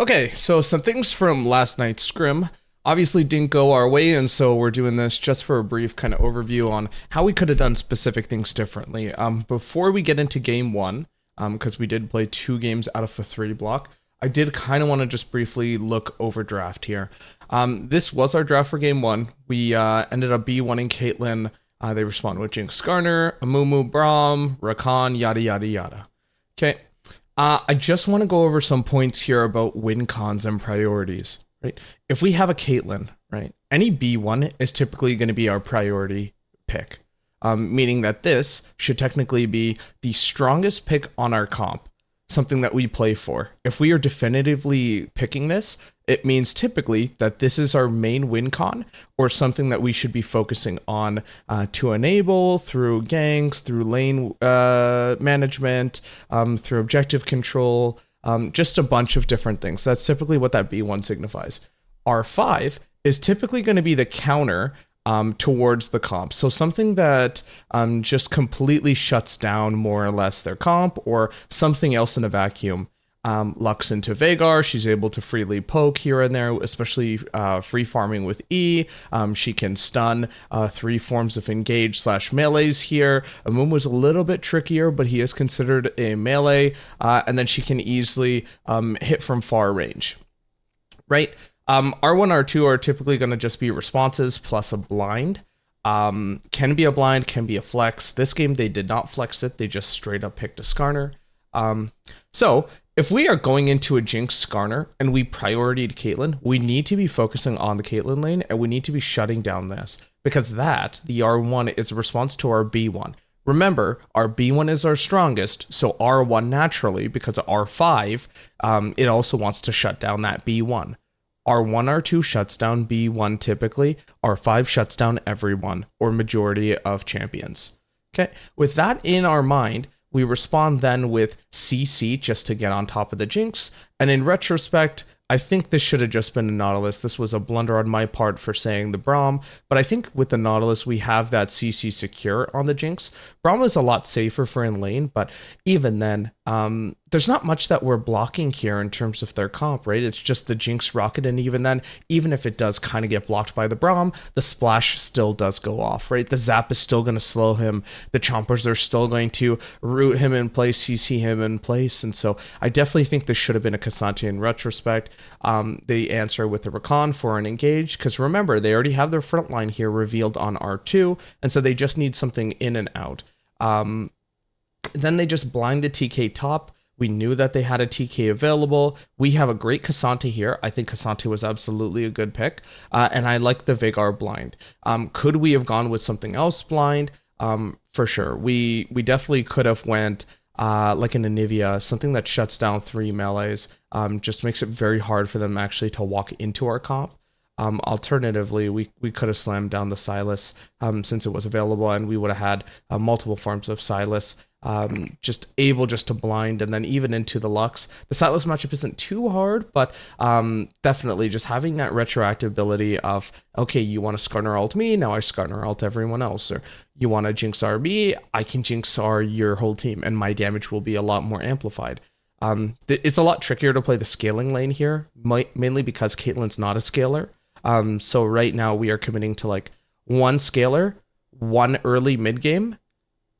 Okay, so some things from last night's scrim obviously didn't go our way, and so we're doing this just for a brief kind of overview on how we could have done specific things differently. Before we get into game one, because we did play 2 games out of a 3 block, I did kind of want to just briefly look over draft here. This was our draft for game one. We ended up B1ing Caitlyn. They responded with Jinx Garner, Amumu Braum, Rakan, yada yada yada. Okay. I just want to go over some points here about win cons and priorities, right? If we have a Caitlyn, right, any B1 is typically going to be our priority pick, meaning that this should technically be the strongest pick on our comp, something that we play for. If we are definitively picking this, it means typically that this is our main win con or something that we should be focusing on to enable through ganks, through lane management, through objective control, just a bunch of different things. That's typically what that B1 signifies. R5 is typically going to be the counter towards the comp. So something that just completely shuts down more or less their comp or something else in a vacuum. Lux into Veigar, she's able to freely poke here and there, especially free farming with E. She can stun 3 forms of engage / melees here. Amumu is a little bit trickier, but he is considered a melee, and then she can easily hit from far range, right? R1, R2 are typically going to just be responses plus a blind. Can be a blind, can be a flex. This game, they did not flex it. They just straight up picked a Skarner. So if we are going into a Jinx Skarner and we prioritied Caitlyn, we need to be focusing on the Caitlyn lane and we need to be shutting down this because that, the R1, is a response to our B1. Remember, our B1 is our strongest, so R1 naturally, because of R5, it also wants to shut down that B1. R1, R2 shuts down B1 typically, R5 shuts down everyone or majority of champions. Okay, with that in our mind, we respond then with CC just to get on top of the Jinx. And in retrospect, I think this should have just been a Nautilus. This was a blunder on my part for saying the Braum. But I think with the Nautilus, we have that CC secure on the Jinx. Braum is a lot safer for in lane, but even then, there's not much that we're blocking here in terms of their comp, right? It's just the Jinx rocket, and even then, even if it does kind of get blocked by the Braum, the splash still does go off, right? The zap is still going to slow him. The chompers are still going to root him in place, CC him in place, and so I definitely think this should have been a Cassante in retrospect. They answer with the Rakan for an engage, because remember, they already have their front line here revealed on R2, and so they just need something in and out. Then they just blind the TK top. We knew that they had a TK available. We have a great Cassante here. I think Cassante was absolutely a good pick. And I like the Veigar blind. Could we have gone with something else blind? For sure. We definitely could have went like an Anivia, something that shuts down 3 melees. Just makes it very hard for them actually to walk into our comp. Alternatively, we could have slammed down the Sylas since it was available, and we would have had multiple forms of Sylas. Just to blind, and then even into the Lux. The Sylas matchup isn't too hard, but definitely just having that retroactive ability of, okay, you want to Skarner ult me, now I Skarner ult everyone else, or you want to Jinx RB, I can Jinx R your whole team, and my damage will be a lot more amplified. It's a lot trickier to play the scaling lane here, mainly because Caitlyn's not a scaler. So right now we are committing to like 1 scaler, 1 early mid game,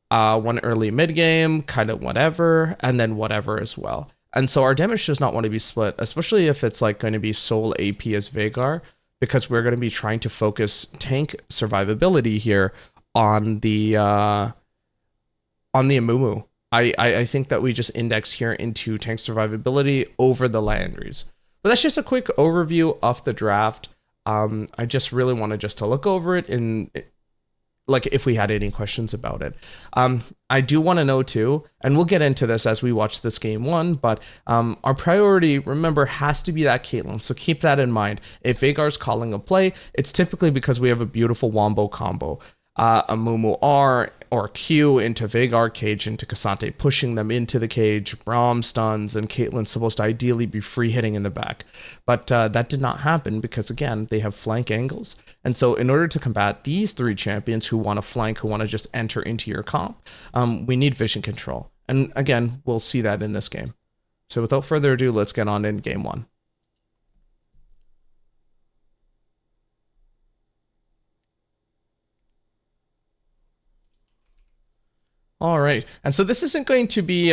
1 early mid game, kind of whatever, and then whatever as well. And so our damage does not want to be split, especially if it's like going to be sole AP as Veigar, because we're going to be trying to focus tank survivability here on the Amumu. I think that we just index here into tank survivability over the Landry's. But that's just a quick overview of the draft. I just really wanted just to look over it and like if we had any questions about it. I do want to know too, and we'll get into this as we watch this game one, but our priority, remember, has to be that Caitlyn. So keep that in mind. If Veigar's calling a play, it's typically because we have a beautiful wombo combo. Amumu R or Q into Veigar cage into Cassante, pushing them into the cage, Braum stuns, and Caitlyn's supposed to ideally be free hitting in the back. But that did not happen because, again, they have flank angles. And so in order to combat these 3 champions who want to flank, who want to just enter into your comp, we need vision control. And again, we'll see that in this game. So without further ado, let's get on in game one. All right. And so this isn't going to be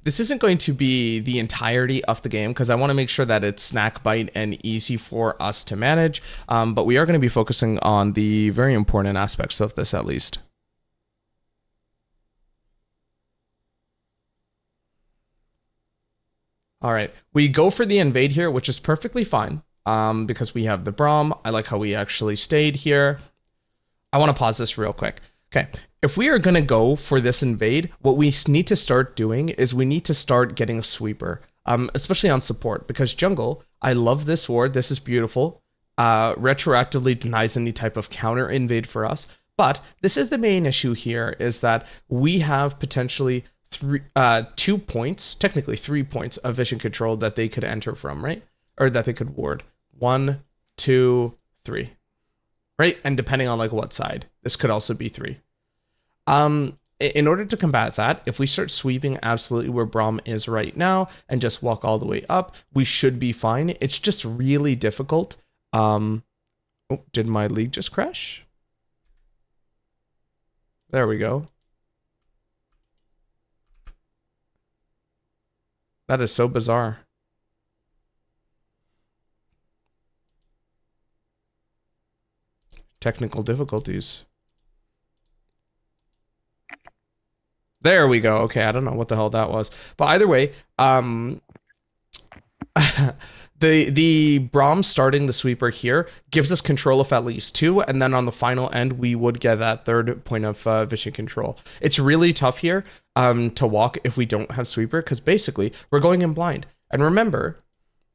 the entirety of the game because I want to make sure that it's snack bite and easy for us to manage. But we are going to be focusing on the very important aspects of this at least. All right, we go for the invade here, which is perfectly fine because we have the Braum. I like how we actually stayed here. I want to pause this real quick. Okay, if we are going to go for this invade, what we need to start doing is we need to start getting a sweeper, especially on support, because jungle, I love this ward. This is beautiful. Retroactively denies any type of counter invade for us. But this is the main issue here, is that we have potentially 2 points, technically 3 points of vision control that they could enter from, right? Or that they could ward. 1, 2, 3. Right? And depending on like what side, this could also be 3. In order to combat that, if we start sweeping absolutely where Braum is right now and just walk all the way up, we should be fine. It's just really difficult. Oh, did my league just crash? There we go. That is so bizarre. Technical difficulties. There we go. Okay, I don't know what the hell that was. But either way, the Braum starting the sweeper here gives us control of at least 2, and then on the final end we would get that 3rd point of vision control. It's really tough here to walk if we don't have sweeper, because basically we're going in blind. And remember,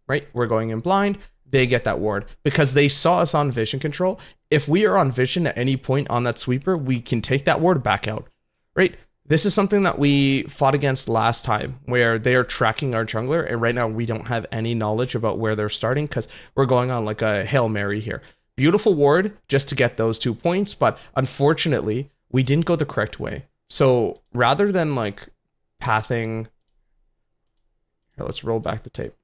right, we're going in blind, they get that ward because they saw us on vision control. If we are on vision at any point on that sweeper, we can take that ward back out, right? This is something that we fought against last time, where they are tracking our jungler, and right now we don't have any knowledge about where they're starting because we're going on like a Hail Mary here. Beautiful ward just to get those 2 points, but unfortunately, we didn't go the correct way. So rather than like pathing... Here, let's roll back the tape.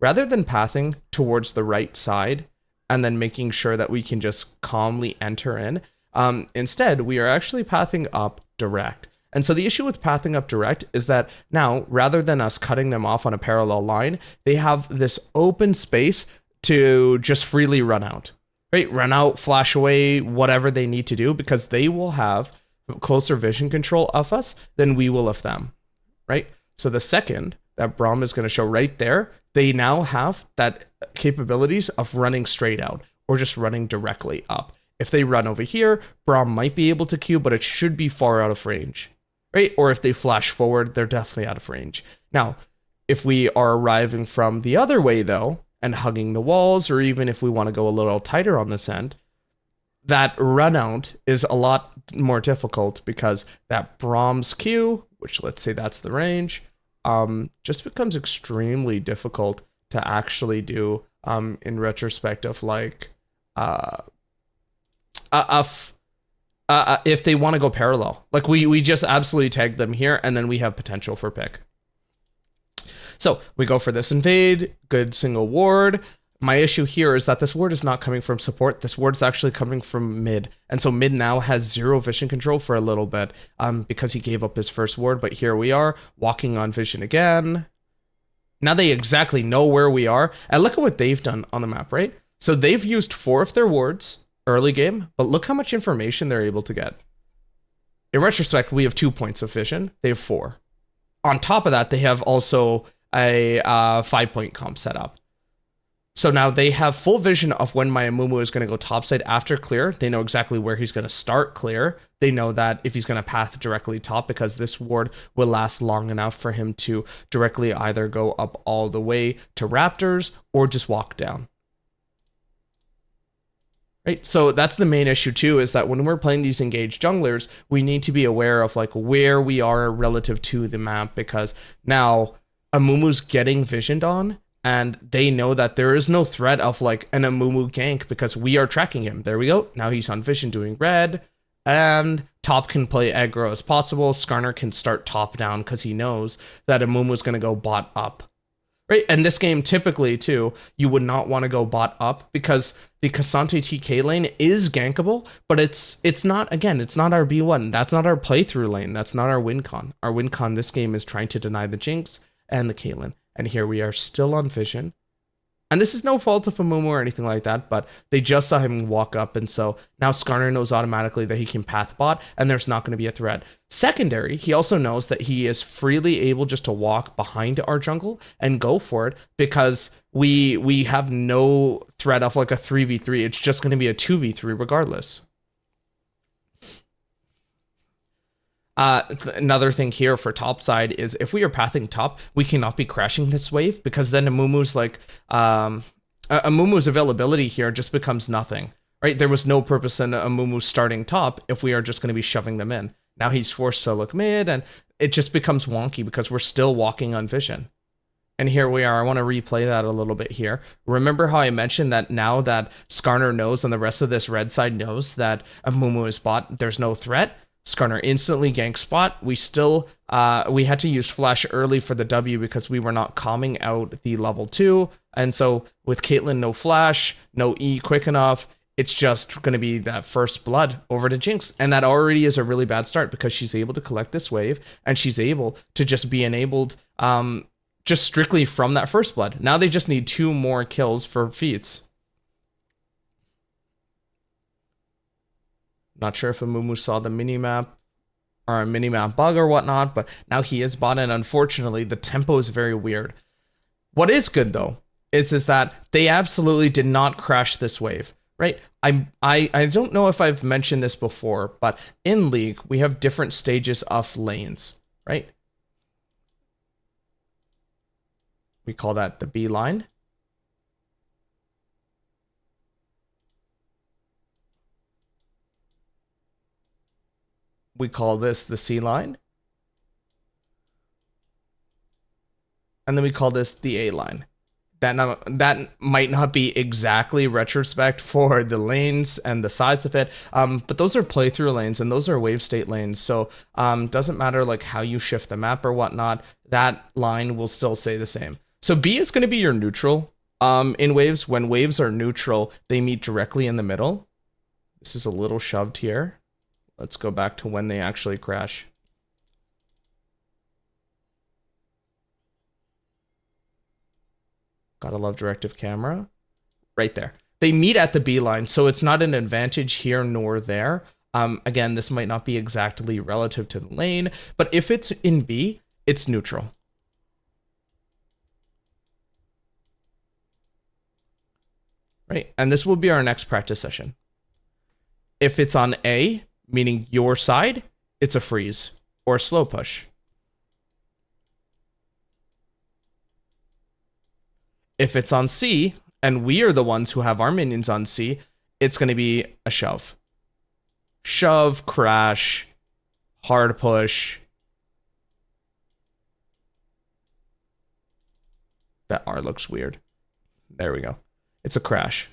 Rather than pathing towards the right side and then making sure that we can just calmly enter in, instead, we are actually pathing up direct. And so the issue with pathing up direct is that now, rather than us cutting them off on a parallel line, they have this open space to just freely run out, right? Run out, flash away, whatever they need to do, because they will have closer vision control of us than we will of them, right? So the second that Braum is going to show right there, they now have that capabilities of running straight out or just running directly up. If they run over here, Braum might be able to Q, but it should be far out of range, right? Or if they flash forward, they're definitely out of range. Now, if we are arriving from the other way, though, and hugging the walls, or even if we want to go a little tighter on this end, that run out is a lot more difficult because that Braum's Q, which let's say that's the range, just becomes extremely difficult to actually do in retrospect of like... if they want to go parallel, like we just absolutely tag them here, and then we have potential for pick. So we go for this invade, good single ward. My issue here is that this ward is not coming from support. This ward is actually coming from mid, and so mid now has 0 vision control for a little bit, because he gave up his first ward. But here we are walking on vision again. Now they exactly know where we are, and look at what they've done on the map, right? So they've used 4 of their wards early game, but look how much information they're able to get. In retrospect, we have 2 points of vision. They have 4. On top of that, they have also a 5-point comp set up. So now they have full vision of when my Amumu is going to go topside after clear. They know exactly where he's going to start clear. They know that if he's going to path directly top, because this ward will last long enough for him to directly either go up all the way to Raptors or just walk down. Right? So that's the main issue too, is that when we're playing these engaged junglers, we need to be aware of like where we are relative to the map, because now Amumu's getting visioned on, and they know that there is no threat of like an Amumu gank because we are tracking him. There we go. Now he's on vision doing red, and top can play aggro as possible. Skarner can start top down because he knows that Amumu's going to go bot up. Right, and this game typically too, you would not want to go bot up because the K'Sante TK lane is gankable, but it's not, again, it's not our B1. That's not our playthrough lane. That's not our win con. Our win con this game is trying to deny the Jinx and the Caitlyn. And here we are still on Vision. And this is no fault of Amumu or anything like that, but they just saw him walk up, and so now Skarner knows automatically that he can path bot, and there's not going to be a threat. Secondary, he also knows that he is freely able just to walk behind our jungle and go for it, because we have no threat of like a 3v3. It's just going to be a 2v3 regardless. Another thing here for top side is if we are pathing top, we cannot be crashing this wave, because then Amumu's like Amumu's availability here just becomes nothing, right? There was no purpose in Amumu starting top if we are just going to be shoving them in. Now he's forced to look mid, and it just becomes wonky because we're still walking on Vision. And here we are. I want to replay that a little bit here. Remember how I mentioned that now that Skarner knows and the rest of this red side knows that Amumu is bot, there's no threat. Skarner instantly gank spot. We still, we had to use flash early for the W because we were not calming out the level 2. And so with Caitlyn, no flash, no E quick enough, it's just going to be that first blood over to Jinx. And that already is a really bad start because she's able to collect this wave and she's able to just be enabled just strictly from that first blood. Now they just need 2 more kills for feats. Not sure if Amumu saw the minimap or a minimap bug or whatnot, but now he is bot, and unfortunately the tempo is very weird. What is good though is that they absolutely did not crash this wave, right? I don't know if I've mentioned this before, but in League we have different stages of lanes, right? We call that the B line. We call this the C line. And then we call this the A line. That might not be exactly retrospect for the lanes and the size of it, but those are playthrough lanes and those are wave state lanes. So doesn't matter like how you shift the map or whatnot, that line will still stay the same. So B is going to be your neutral in waves. When waves are neutral, they meet directly in the middle. This is a little shoved here. Let's go back to when they actually crash. Gotta love directive camera. Right there. They meet at the B line, so it's not an advantage here nor there. Again, this might not be exactly relative to the lane, but if it's in B, it's neutral. Right, and this will be our next practice session. If it's on A, meaning your side, it's a freeze or a slow push. If it's on C, and we are the ones who have our minions on C, it's going to be a shove. Shove, crash, hard push. That R looks weird. There we go. It's a crash.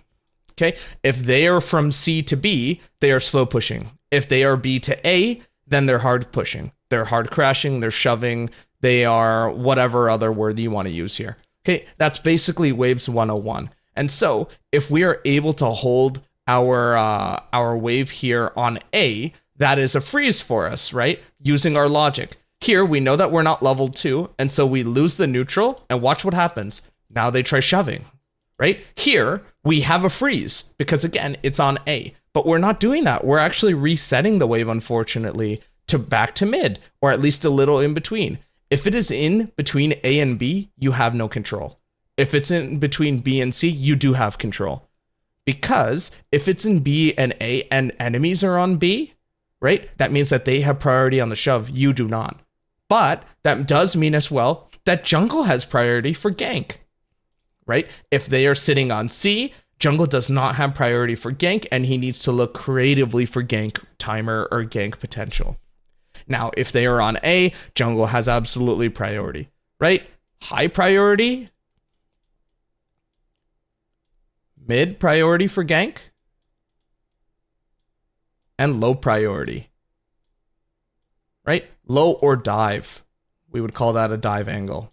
Okay, if they are from C to B, they are slow pushing. If they are B to A, then they're hard pushing. They're hard crashing, they're shoving, they are whatever other word you want to use here. Okay, that's basically Waves 101. And so, if we are able to hold our wave here on A, that is a freeze for us, right? Using our logic. Here, we know that we're not level 2, and so we lose the neutral, and watch what happens. Now they try shoving. Right? Here, we have a freeze because, again, it's on A. But we're not doing that. We're actually resetting the wave, unfortunately, to back to mid, or at least a little in between. If it is in between A and B, you have no control. If it's in between B and C, you do have control. Because if it's in B and A and enemies are on B, right, that means that they have priority on the shove. You do not. But that does mean as well that jungle has priority for gank. Right? If they are sitting on C, jungle does not have priority for gank, and he needs to look creatively for gank timer or gank potential. Now, if they are on A, jungle has absolutely priority, right? High priority, mid priority for gank, and low priority, right? Low or dive. We would call that a dive angle.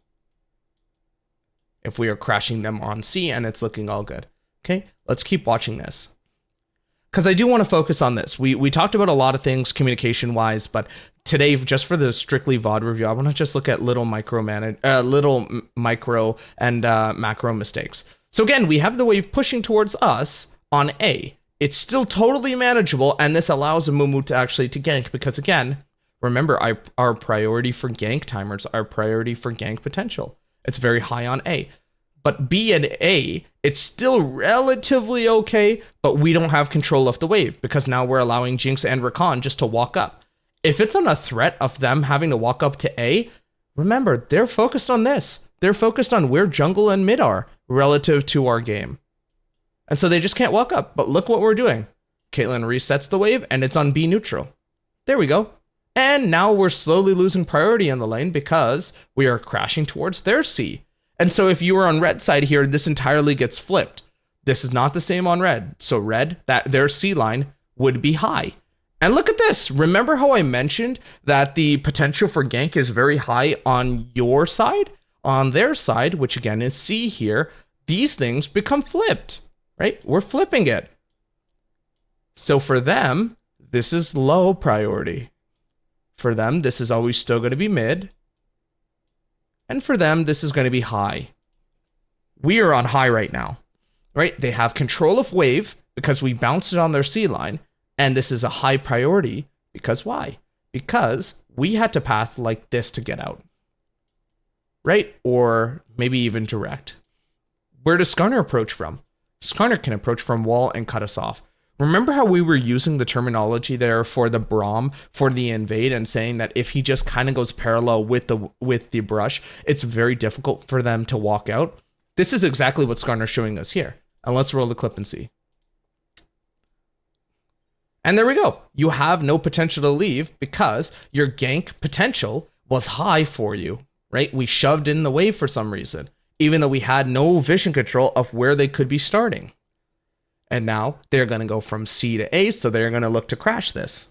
if we are crashing them on C and it's looking all good. Okay, let's keep watching this. Because I do want to focus on this. We talked about a lot of things communication-wise, but today, just for the strictly VOD review, I want to just look at little micro and macro mistakes. So again, we have the wave pushing towards us on A. It's still totally manageable, and this allows a Mumu to actually to gank, because again, remember, our priority for gank timers, our priority for gank potential. It's very high on A. But B and A, it's still relatively okay, but we don't have control of the wave because now we're allowing Jinx and Rakan just to walk up. If it's on a threat of them having to walk up to A, remember, they're focused on this. They're focused on where jungle and mid are relative to our game. And so they just can't walk up. But look what we're doing. Caitlyn resets the wave and it's on B neutral. There we go. And now we're slowly losing priority on the lane because we are crashing towards their C. And so if you were on red side here, this entirely gets flipped. This is not the same on red. So red, that their C line would be high. And look at this. Remember how I mentioned that the potential for gank is very high on your side? On their side, which again is C here, these things become flipped, right? We're flipping it. So for them, this is low priority. For them, this is always still going to be mid. And for them, this is going to be high. We are on high right now, right? They have control of wave because we bounced it on their C line. And this is a high priority because why? Because we had to path like this to get out, right? Or maybe even direct. Where does Skarner approach from? Skarner can approach from wall and cut us off. Remember how we were using the terminology there for the Braum, for the invade, and saying that if he just kind of goes parallel with the brush, it's very difficult for them to walk out. This is exactly what Skarner's showing us here. And let's roll the clip and see. And there we go. You have no potential to leave because your gank potential was high for you, right? We shoved in the wave for some reason, even though we had no vision control of where they could be starting. And now they're going to go from C to A, so they're going to look to crash this.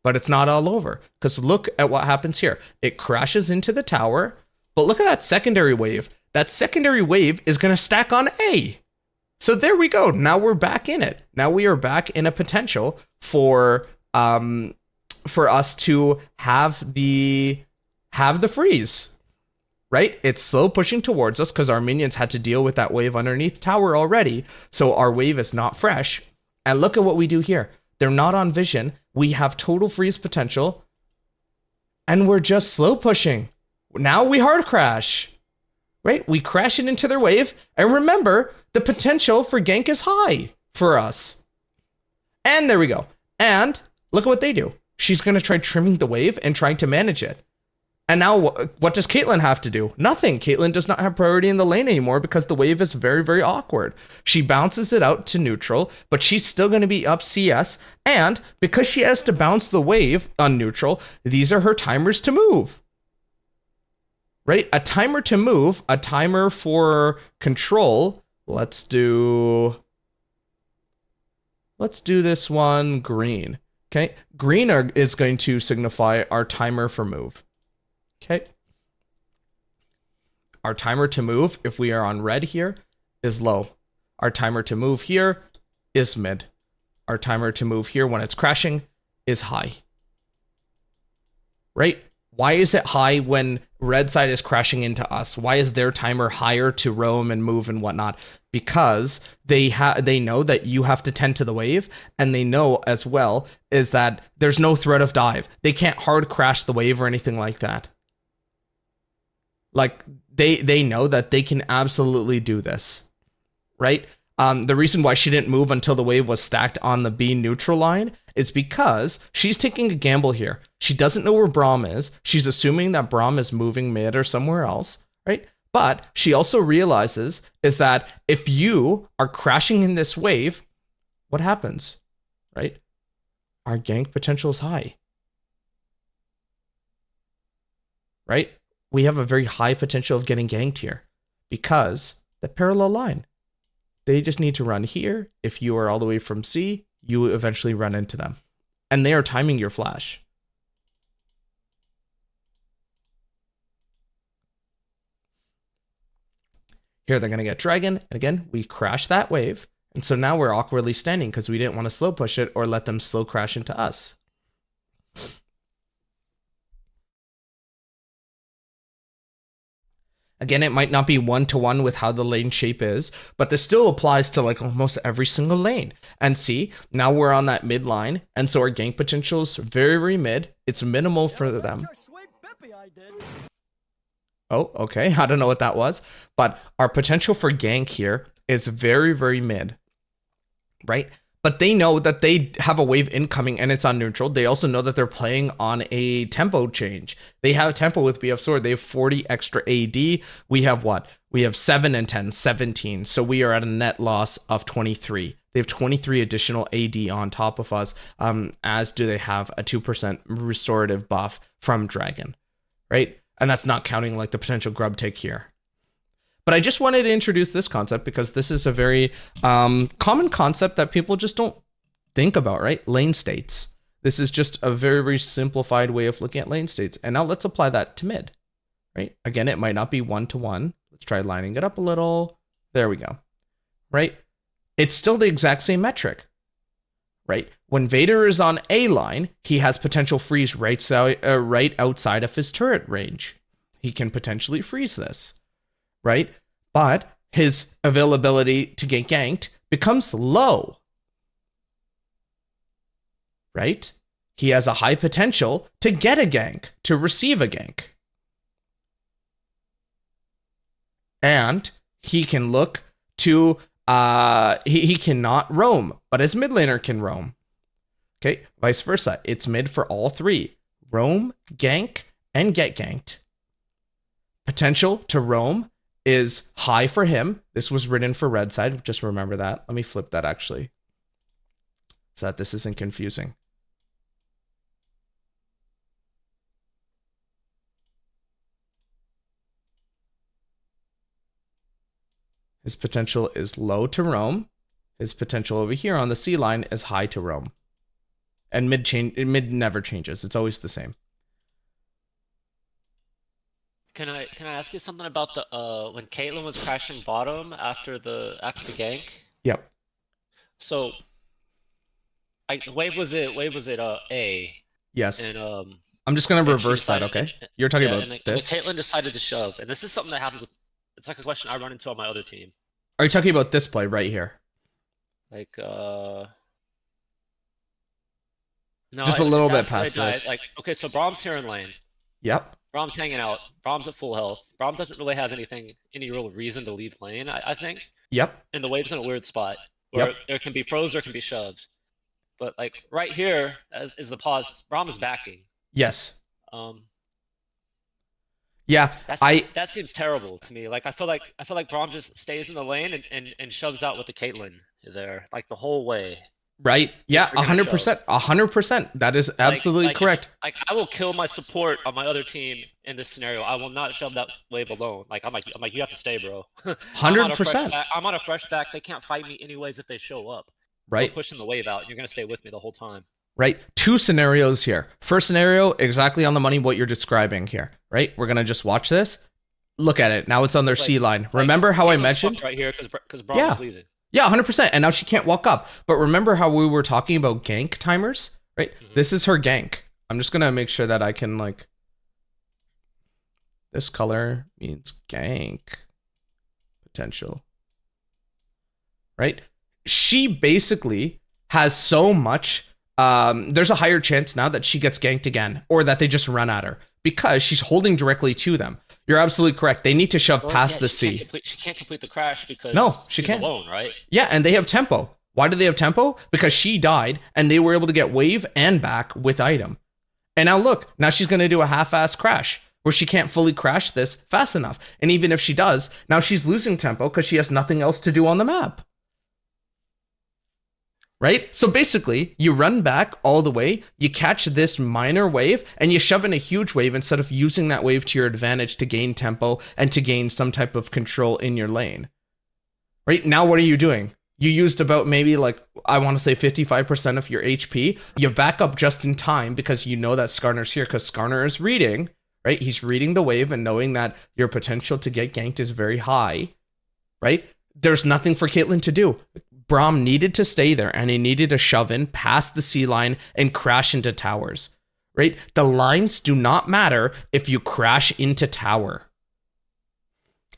But it's not all over, because look at what happens here. It crashes into the tower, but look at that secondary wave. That secondary wave is going to stack on A. So there we go. Now we're back in it. Now we are back in a potential for us to have the freeze. Right? It's slow pushing towards us because our minions had to deal with that wave underneath tower already. So our wave is not fresh. And look at what we do here. They're not on vision. We have total freeze potential. And we're just slow pushing. Now we hard crash. Right? We crash it into their wave. And remember, the potential for gank is high for us. And there we go. And look at what they do. She's going to try trimming the wave and trying to manage it. And now what does Caitlyn have to do? Nothing. Caitlyn does not have priority in the lane anymore because the wave is very, very awkward. She bounces it out to neutral, but she's still going to be up CS. And because she has to bounce the wave on neutral, these are her timers to move. Right? A timer to move, a timer for control. Let's do this one green. Okay? Green is going to signify our timer for move. Okay. Our timer to move, if we are on red here, is low. Our timer to move here is mid. Our timer to move here when it's crashing is high. Right? Why is it high when red side is crashing into us? Why is their timer higher to roam and move and whatnot? Because they know that you have to tend to the wave, and they know as well is that there's no threat of dive. They can't hard crash the wave or anything like that. Like they know that they can absolutely do this, right? The reason why she didn't move until the wave was stacked on the B neutral line is because she's taking a gamble here. She doesn't know where Braum is. She's assuming that Braum is moving mid or somewhere else, right? But she also realizes is that if you are crashing in this wave, what happens, right? Our gank potential is high, right? We have a very high potential of getting ganked here because the parallel line. They just need to run here. If you are all the way from C, you eventually run into them. And they are timing your flash. Here they're going to get dragon. And again, we crash that wave. And so now we're awkwardly standing because we didn't want to slow push it or let them slow crash into us. Again, it might not be one-to-one with how the lane shape is, but this still applies to like almost every single lane. And see, now we're on that mid line, and so our gank potential is very, very mid. It's minimal for them. Oh, okay. I don't know what that was, but our potential for gank here is very, very mid, right? But they know that they have a wave incoming and it's on neutral. They also know that they're playing on a tempo change. They have tempo with BF Sword. They have 40 extra AD. We have what? We have 7 and 10, 17. So we are at a net loss of 23. They have 23 additional AD on top of us, as do they have a 2% restorative buff from Dragon, right? And that's not counting like the potential grub take here. But I just wanted to introduce this concept because this is a very common concept that people just don't think about, right? Lane states. This is just a very, very simplified way of looking at lane states. And now let's apply that to mid, right? Again, it might not be one-to-one. Let's try lining it up a little. There we go, right? It's still the exact same metric, right? When Vader is on A line, he has potential freeze right outside of his turret range. He can potentially freeze this, right? But his availability to get ganked becomes low, right? He has a high potential to get a gank, to receive a gank. And he can look to, he cannot roam, but his mid laner can roam. Okay, vice versa. It's mid for all three. Roam, gank, and get ganked. Potential to roam is high for him. This was written for red side. Just remember that. Let me flip that actually, so that this isn't confusing. His potential is low to roam. His potential over here on the C line is high to roam. And mid never changes. It's always the same. Can I ask you something about the when Caitlyn was crashing bottom after the gank? Yep. So wave was it A? Yes. And I'm just gonna reverse that, okay? You're talking about this. And Caitlyn decided to shove, and this is something that happens with. It's like a question I run into on my other team. Are you talking about this play right here? Like no, just a little bit past this. Like okay, so Brahm's here in lane. Yep. Brahm's hanging out. Brahm's at full health. Braum doesn't really have any real reason to leave lane, I think. Yep. And the wave's in a weird spot where there can be froze or can be shoved. But like right here is the pause. Braum is backing. Yes. Yeah. That seems terrible to me. Like I feel like Braum just stays in the lane and shoves out with the Caitlyn there, like the whole way. Right. Yeah, 100%. 100%. That is absolutely correct. Like I will kill my support on my other team in this scenario. I will not shove that wave alone. Like I'm like you have to stay, bro. 100%. I'm on a fresh back. They can't fight me anyways if they show up. Right. I'm pushing the wave out. You're gonna stay with me the whole time. Right. Two scenarios here. First scenario, exactly on the money what you're describing here. Right. We're gonna just watch this. Look at it. Now it's on their C line. Remember how I mentioned right here because Braum is leaving. Yeah, 100%. And now she can't walk up. But remember how we were talking about gank timers, right? Mm-hmm. This is her gank. I'm just going to make sure that I can like, this color means gank potential, right? She basically has so much, there's a higher chance now that she gets ganked again or that they just run at her because she's holding directly to them. You're absolutely correct. They need to shove past the C. She can't complete the crash because she can't. Alone, right? Yeah, and they have tempo. Why do they have tempo? Because she died, and they were able to get wave and back with item. And now look, now she's going to do a half-ass crash where she can't fully crash this fast enough. And even if she does, now she's losing tempo because she has nothing else to do on the map. Right? So basically, you run back all the way, you catch this minor wave, and you shove in a huge wave instead of using that wave to your advantage to gain tempo and to gain some type of control in your lane. Right? Now what are you doing? You used about maybe like, I want to say 55% of your HP. You back up just in time because you know that Skarner's here because Skarner is reading, right? He's reading the wave and knowing that your potential to get ganked is very high. right? There's nothing for Caitlyn to do. Braum needed to stay there, and he needed to shove in past the C line and crash into towers, right? The lines do not matter if you crash into tower.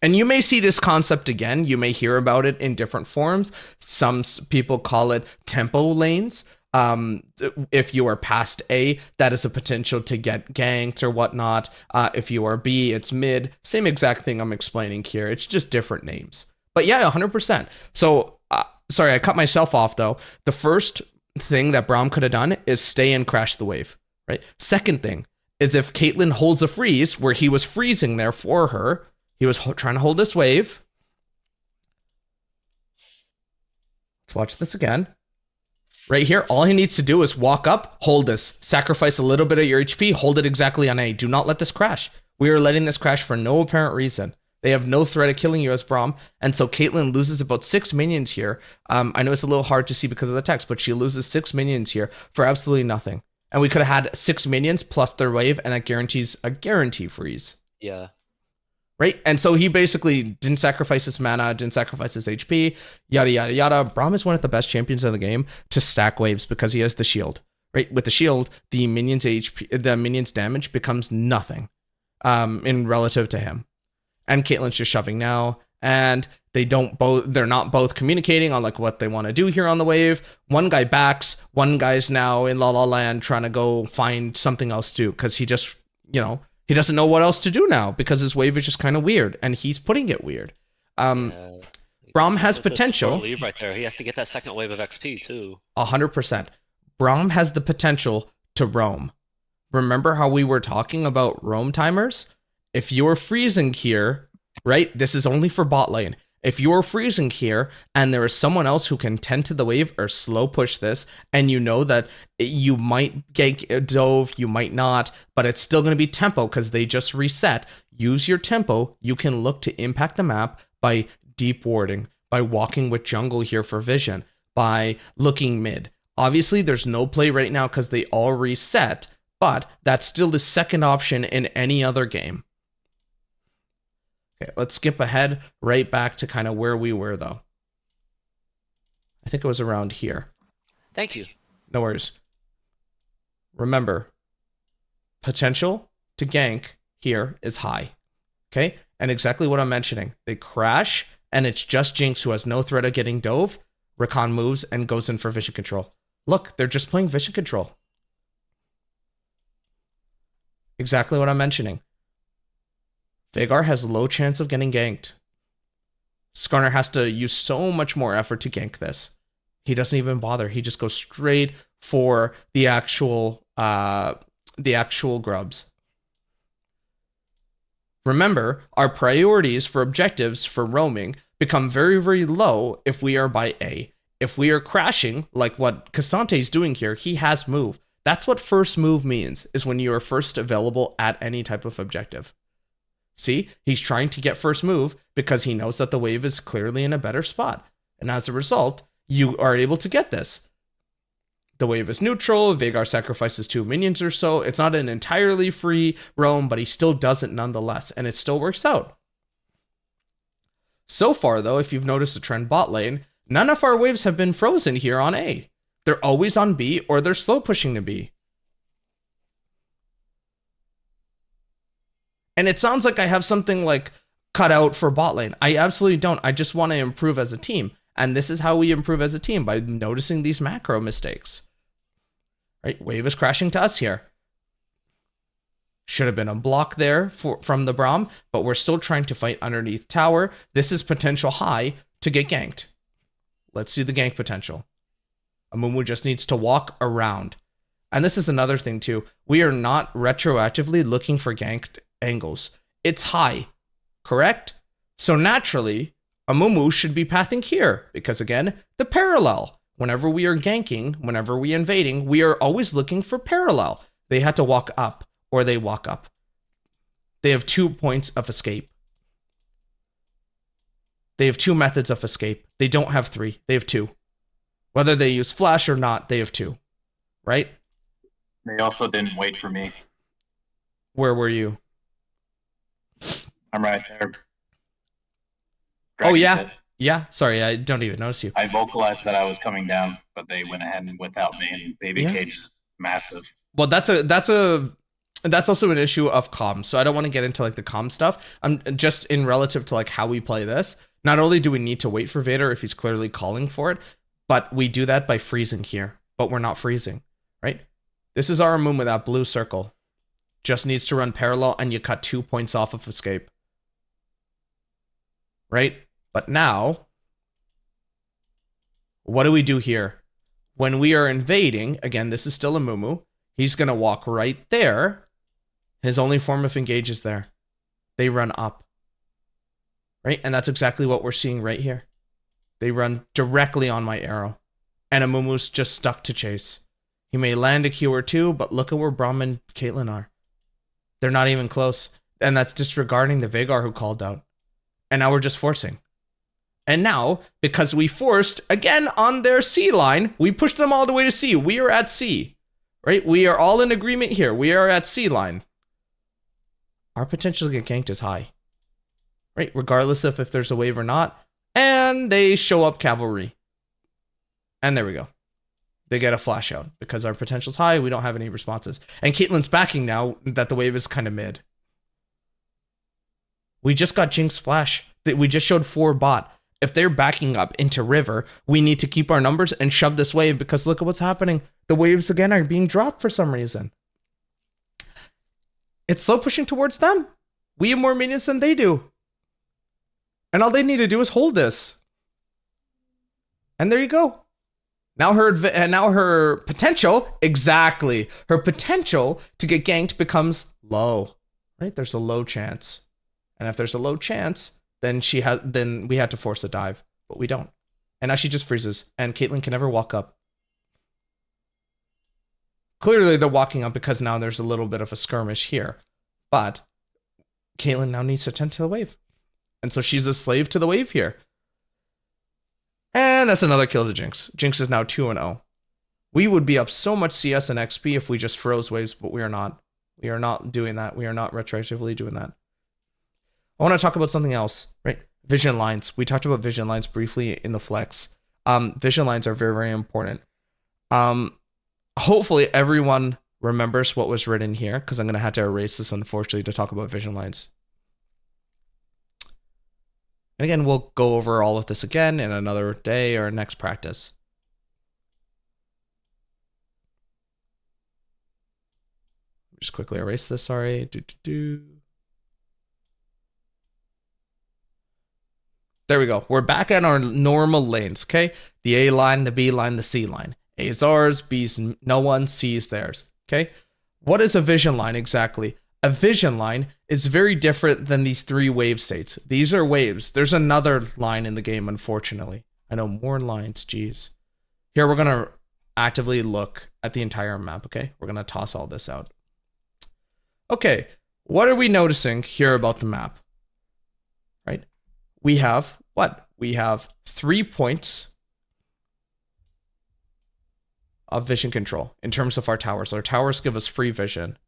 And you may see this concept again. You may hear about it in different forms. Some people call it tempo lanes. If you are past A, that is a potential to get ganked or whatnot. If you are B, it's mid. Same exact thing I'm explaining here. It's just different names. But yeah, 100%. So, sorry, I cut myself off though. The first thing that Braum could have done is stay and crash the wave, right? Second thing is if Caitlyn holds a freeze where he was freezing there for her, he was trying to hold this wave. Let's watch this again. Right here, all he needs to do is walk up, hold this, sacrifice a little bit of your HP, hold it exactly on A. Do not let this crash. We are letting this crash for no apparent reason. They have no threat of killing you as Braum, and so Caitlyn loses about 6 minions here. I know it's a little hard to see because of the text, but she loses 6 minions here for absolutely nothing. And we could have had 6 minions plus their wave, and that guarantees a guarantee freeze. Yeah. Right? And so he basically didn't sacrifice his mana, didn't sacrifice his HP, yada, yada, yada. Braum is one of the best champions of the game to stack waves because he has the shield. Right? With the shield, the minions' HP, the minions' damage becomes nothing in relative to him. And Caitlyn's just shoving now, and they're not both communicating on like what they want to do here on the wave. One guy backs, one guy's now in La La Land trying to go find something else to do because he just, he doesn't know what else to do now because his wave is just kind of weird, and he's putting it weird. Braum has potential. Leave right there. He has to get that second wave of XP too. 100%. Braum has the potential to roam. Remember how we were talking about roam timers? If you're freezing here, right? This is only for bot lane. If you're freezing here and there is someone else who can tend to the wave or slow push this, and you know that you might gank a dove, you might not, but it's still going to be tempo because they just reset. Use your tempo. You can look to impact the map by deep warding, by walking with jungle here for vision, by looking mid. Obviously, there's no play right now because they all reset, but that's still the second option in any other game. Okay, let's skip ahead right back to kind of where we were, though. I think it was around here. Thank you. No worries. Remember, potential to gank here is high. Okay? And exactly what I'm mentioning. They crash, and it's just Jinx who has no threat of getting dove. Rakan moves and goes in for vision control. Look, they're just playing vision control. Exactly what I'm mentioning. Veigar has low chance of getting ganked. Skarner has to use so much more effort to gank this. He doesn't even bother. He just goes straight for the actual grubs. Remember, our priorities for objectives for roaming become very, very low if we are by A. If we are crashing, like what Cassante is doing here, he has move. That's what first move means, is when you are first available at any type of objective. See, he's trying to get first move because he knows that the wave is clearly in a better spot. And as a result, you are able to get this. The wave is neutral, Veigar sacrifices 2 minions or so. It's not an entirely free roam, but he still does it nonetheless, and it still works out. So far, though, if you've noticed a trend bot lane, none of our waves have been frozen here on A. They're always on B, or they're slow pushing to B. And it sounds like I have something like cut out for bot lane. I absolutely don't. I just want to improve as a team. And this is how we improve as a team, by noticing these macro mistakes. Right? Wave is crashing to us here. Should have been a block there from the Braum, but we're still trying to fight underneath tower. This is potential high to get ganked. Let's see the gank potential. Amumu just needs to walk around. And this is another thing too. We are not retroactively looking for ganked angles. It's high, correct? So naturally, Amumu should be pathing here because again, the parallel. Whenever we are ganking, whenever we are invading, we are always looking for parallel. They had to walk up or they walk up. They have 2 points of escape. They have 2 methods of escape. They don't have 3. They have 2. Whether they use flash or not, they have 2. Right? They also didn't wait for me. Where were you? I'm right there. Oh, Dragon yeah. Pit. Yeah. Sorry, I don't even notice you. I vocalized that I was coming down, but they went ahead and without me, and Baby Yeah. Cage is massive. Well, that's also an issue of comms. So I don't want to get into like the comm stuff. I'm just in relative to like how we play this. Not only do we need to wait for Vader if he's clearly calling for it, but we do that by freezing here. But we're not freezing, right? This is our moon with that blue circle. Just needs to run parallel and you cut 2 points off of escape. Right? But now, what do we do here? When we are invading, again, this is still a Mumu. He's going to walk right there. His only form of engage is there. They run up. Right? And that's exactly what we're seeing right here. They run directly on my arrow. And a Mumu's just stuck to chase. He may land a Q or two, but look at where Braum and Caitlyn are. They're not even close. And that's disregarding the Vagar who called out. And now we're just forcing. And now, because we forced, again, on their C line, we pushed them all the way to C. We are at C. Right? We are all in agreement here. We are at C line. Our potential to get ganked is high. Right? Regardless of if there's a wave or not. And they show up cavalry. And there we go. They get a flash out. Because our potential's high, we don't have any responses. And Caitlyn's backing now that the wave is kind of mid. We just got Jinx flash. We just showed 4 bot. If they're backing up into river, we need to keep our numbers and shove this wave because look at what's happening. The waves again are being dropped for some reason. It's slow pushing towards them. We have more minions than they do. And all they need to do is hold this. And there you go. Now her potential, exactly. Her potential to get ganked becomes low. Right? There's a low chance. And if there's a low chance, then we had to force a dive, but we don't. And now she just freezes, and Caitlyn can never walk up. Clearly, they're walking up because now there's a little bit of a skirmish here, but Caitlyn now needs to tend to the wave, and so she's a slave to the wave here. And that's another kill to Jinx. Jinx is now 2-0. We would be up so much CS and XP if we just froze waves, but we are not. We are not doing that. We are not retroactively doing that. I want to talk about something else, right? Vision lines. We talked about vision lines briefly in the flex. Vision lines are very, very important. Hopefully everyone remembers what was written here because I'm going to have to erase this, unfortunately, to talk about vision lines. And again, we'll go over all of this again in another day or next practice. Just quickly erase this, sorry. There we go. We're back at our normal lanes, okay? The A line, the B line, the C line. A is ours, B's no one, C is theirs, okay? What is a vision line exactly? A vision line is very different than these 3 wave states. These are waves. There's another line in the game, unfortunately. I know, more lines, geez. Here, we're going to actively look at the entire map, okay? We're going to toss all this out. Okay, what are we noticing here about the map? Right? We have what? We have 3 points of vision control in terms of our towers. Our towers give us free vision.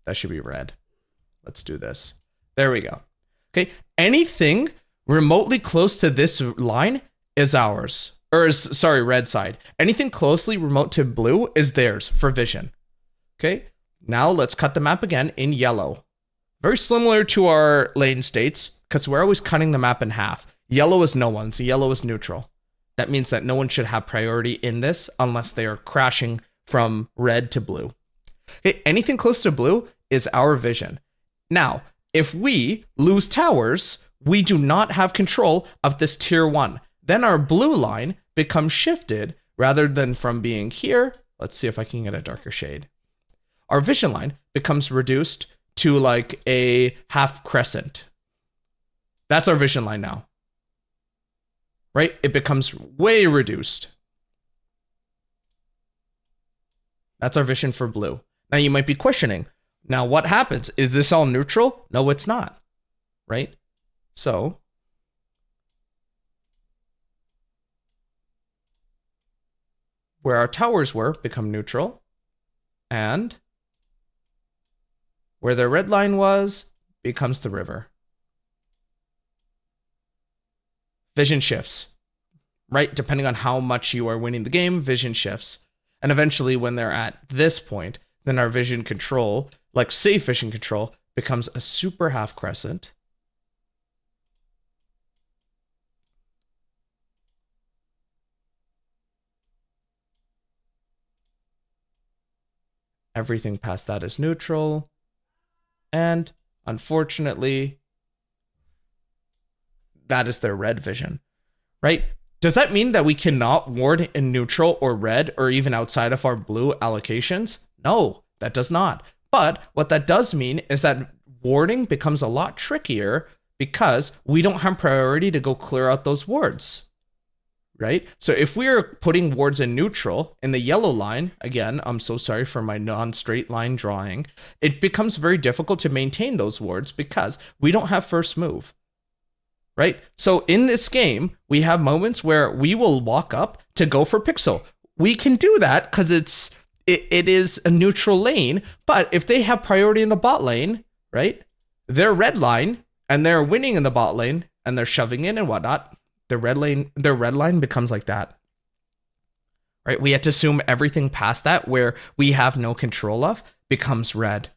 That should be red. Let's do this. There we go. Okay, anything remotely close to this line is ours. Or is, sorry, red side. Anything closely remote to blue is theirs for vision. Okay, now let's cut the map again in yellow. Very similar to our lane states, because we're always cutting the map in half. Yellow is no one, so yellow is neutral. That means that no one should have priority in this unless they are crashing from red to blue. Okay, anything close to blue is our vision. Now, if we lose towers, we do not have control of this tier 1. Then our blue line becomes shifted rather than from being here. Let's see if I can get a darker shade. Our vision line becomes reduced to like a half crescent. That's our vision line now. Right? It becomes way reduced. That's our vision for blue. Now you might be questioning, now what happens? Is this all neutral? No, it's not. Right? So, where our towers were become neutral, and where the red line was becomes the river. vision shifts, right? Depending on how much you are winning the game, vision shifts. And eventually when they're at this point, then our vision control, like safe vision control, becomes a super half crescent. Everything past that is neutral. And unfortunately, that is their red vision, right? Does that mean that we cannot ward in neutral or red or even outside of our blue allocations? No, that does not. But what that does mean is that warding becomes a lot trickier because we don't have priority to go clear out those wards, right? So if we're putting wards in neutral in the yellow line, again, I'm so sorry for my non-straight line drawing, it becomes very difficult to maintain those wards because we don't have first move, right? So in this game, we have moments where we will walk up to go for pixel. We can do that because it is a neutral lane, but if they have priority in the bot lane, right? Their red line and they're winning in the bot lane and they're shoving in and whatnot, their red line becomes like that, right? We have to assume everything past that where we have no control of becomes red.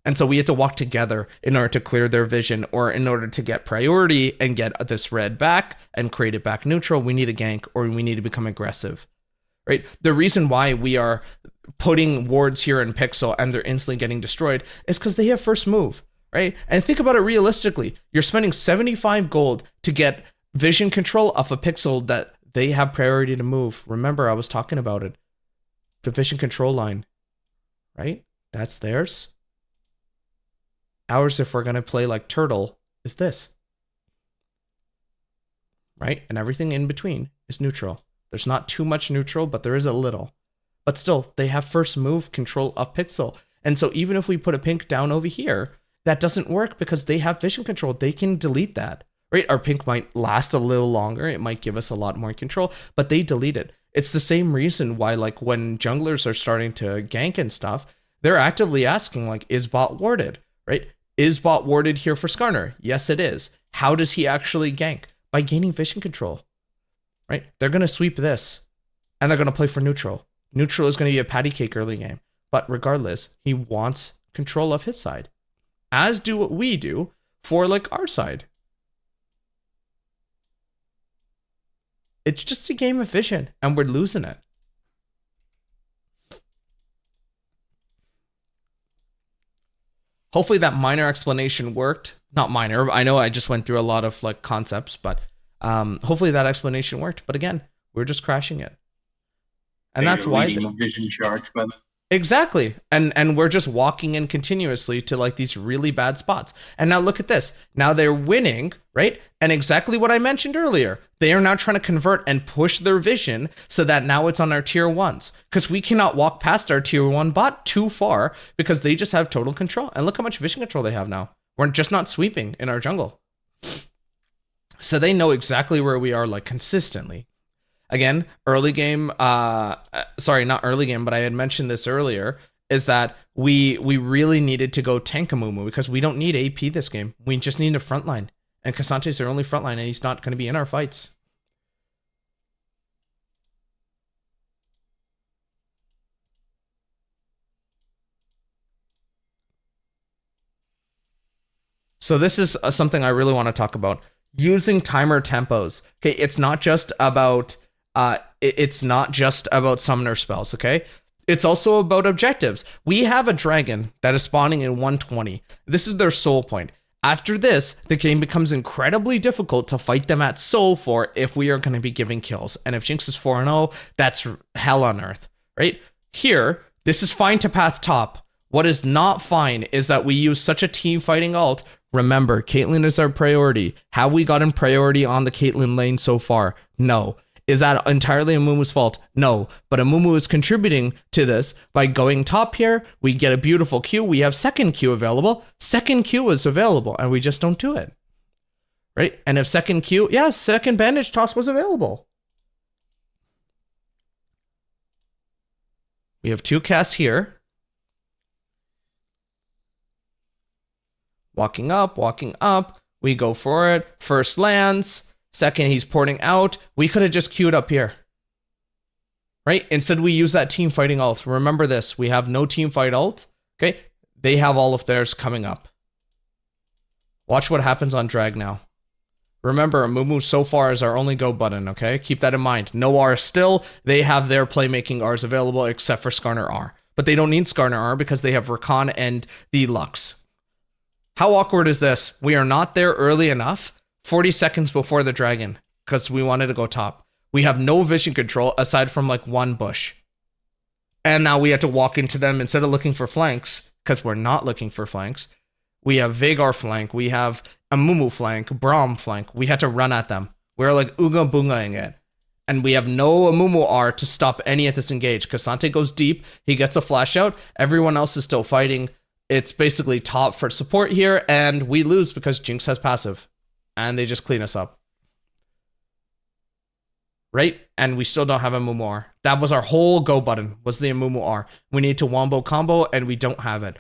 And so we have to walk together in order to clear their vision or in order to get priority and get this red back and create it back neutral. We need a gank or we need to become aggressive, right? The reason why we are putting wards here in pixel and they're instantly getting destroyed is because they have first move, right? And think about it realistically. You're spending 75 gold to get vision control of a pixel that they have priority to move. Remember, I was talking about it. The vision control line, right? That's theirs. Ours, if we're going to play like turtle, is this, right? And everything in between is neutral. There's not too much neutral, but there is a little. But still, they have first move control of pixel. And so even if we put a pink down over here, that doesn't work because they have vision control. They can delete that, right? Our pink might last a little longer. It might give us a lot more control, but they delete it. It's the same reason why, like, when junglers are starting to gank and stuff, they're actively asking, like, is bot warded, right? Is bot warded here for Skarner? Yes, it is. How does he actually gank? By gaining vision control, right? They're going to sweep this, and they're going to play for neutral. Neutral is going to be a patty cake early game. But regardless, he wants control of his side, as do what we do for, like, our side. It's just a game of vision, and we're losing it. Hopefully that minor explanation worked. Not minor. I know I just went through a lot of like concepts, but hopefully that explanation worked. But again, we're just crashing it. And that's why vision charge, by the exactly. And we're just walking in continuously to like these really bad spots. And now look at this. Now they're winning, right? And exactly what I mentioned earlier. They are now trying to convert and push their vision so that now it's on our tier ones. Because we cannot walk past our tier one bot too far because they just have total control. And look how much vision control they have now. We're just not sweeping in our jungle. So they know exactly where we are, like, consistently. Again, early game, sorry, not early game, but I had mentioned this earlier, is that we really needed to go tank Amumu because we don't need AP this game. We just need a frontline. And Kasante's their only frontline, and he's not going to be in our fights. So this is something I really want to talk about. Using timer tempos. Okay, it's not just about summoner spells, okay? It's also about objectives. We have a dragon that is spawning in 120. This is their soul point. After this, the game becomes incredibly difficult to fight them at soul for if we are going to be giving kills. And if Jinx is 4-0, that's hell on earth, right? Here, this is fine to path top. What is not fine is that we use such a team fighting ult. Remember, Caitlyn is our priority. Have we gotten priority on the Caitlyn lane so far? No. Is that entirely Amumu's fault? No. But Amumu is contributing to this by going top here. We get a beautiful Q. We have second Q available. Second Q is available, and we just don't do it. Right? And if second Q, yeah, second bandage toss was available. We have two casts here. Walking up. We go for it. First lands. Second, he's porting out. We could have just queued up here. Right? Instead, we use that team fighting ult. Remember this. We have no team fight ult. Okay? They have all of theirs coming up. Watch what happens on drag now. Remember, Mumu so far is our only go button, okay? Keep that in mind. No R still. They have their playmaking Rs available except for Skarner R. But they don't need Skarner R because they have Rakan and the Lux. How awkward is this? We are not there early enough, 40 seconds before the dragon, because we wanted to go top. We have no vision control aside from like one bush. And now we have to walk into them instead of looking for flanks, because we're not looking for flanks. We have Veigar flank, we have a Mumu flank, Braum flank. We had to run at them. We're like Ooga Boongaing it. And we have no Mumu R to stop any of this engage. Kasante goes deep, he gets a flash out, everyone else is still fighting. It's basically top for support here, and we lose because Jinx has passive. And they just clean us up. Right? And we still don't have a Mumu R. That was our whole go button, was the Mumu R. We need to wombo combo, and we don't have it.